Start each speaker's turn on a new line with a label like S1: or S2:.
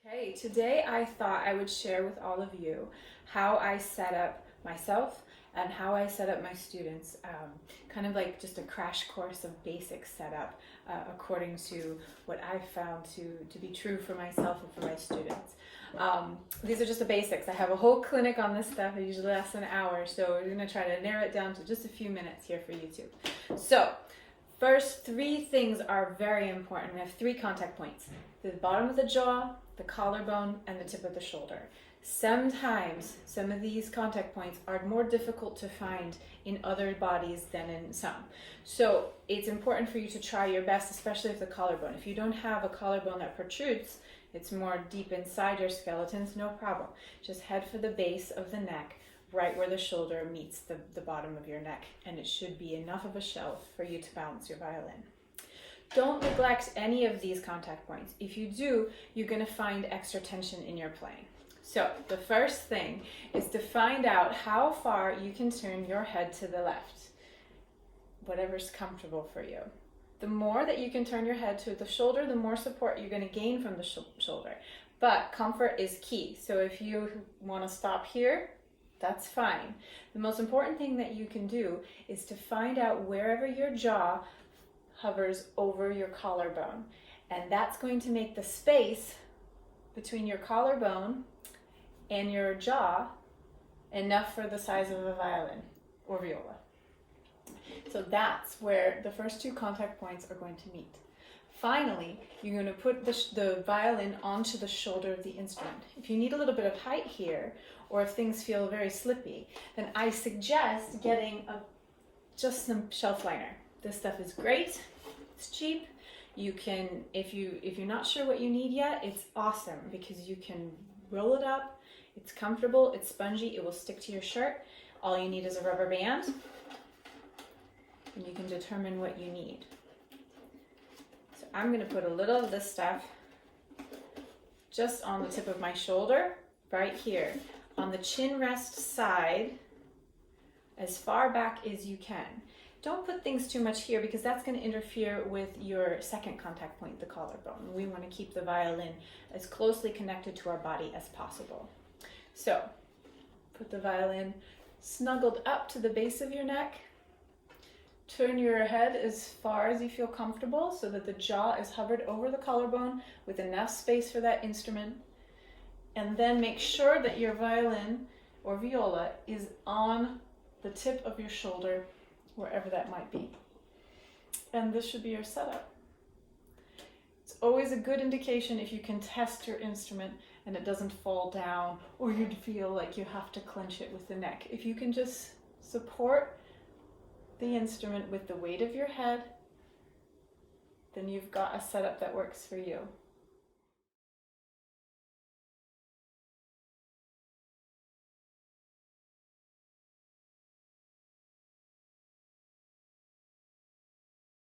S1: Hey, today I thought I would share with all of you how I set up myself and how I set up my students, kind of like just a crash course of basic setup according to what I've found to be true for myself and for my students. These are just the basics. I have a whole clinic on this stuff. It usually lasts an hour, so we're going to try to narrow it down to just a few minutes here for YouTube. So, first, three things are very important. We have three contact points: the bottom of the jaw, the collarbone, and the tip of the shoulder. Sometimes some of these contact points are more difficult to find in other bodies than in some. So it's important for you to try your best, especially with the collarbone. If you don't have a collarbone that protrudes, it's more deep inside your skeletons, no problem. Just head for the base of the neck, right where the shoulder meets the bottom of your neck, and it should be enough of a shelf for you to balance your violin. Don't neglect any of these contact points. If you do, you're going to find extra tension in your playing. So the first thing is to find out how far you can turn your head to the left, whatever's comfortable for you. The more that you can turn your head to the shoulder, the more support you're going to gain from the shoulder. But comfort is key. So if you want to stop here, that's fine. The most important thing that you can do is to find out wherever your jaw hovers over your collarbone, and that's going to make the space between your collarbone and your jaw enough for the size of a violin or viola. So that's where the first two contact points are going to meet. Finally, you're going to put the violin onto the shoulder of the instrument. If you need a little bit of height here, or if things feel very slippy, then I suggest getting just some shelf liner. This stuff is great. It's cheap. You can, if you're not sure what you need yet, it's awesome because you can roll it up. It's comfortable. It's spongy. It will stick to your shirt. All you need is a rubber band, and you can determine what you need. So I'm going to put a little of this stuff just on the tip of my shoulder, right here, on the chin rest side, as far back as you can. Don't put things too much here because that's going to interfere with your second contact point, the collarbone. We want to keep the violin as closely connected to our body as possible. So, put the violin snuggled up to the base of your neck. Turn your head as far as you feel comfortable so that the jaw is hovered over the collarbone with enough space for that instrument. And then make sure that your violin or viola is on the tip of your shoulder, wherever that might be. And this should be your setup. It's always a good indication if you can test your instrument and it doesn't fall down, or you'd feel like you have to clench it with the neck. If you can just support the instrument with the weight of your head, then you've got a setup that works for you.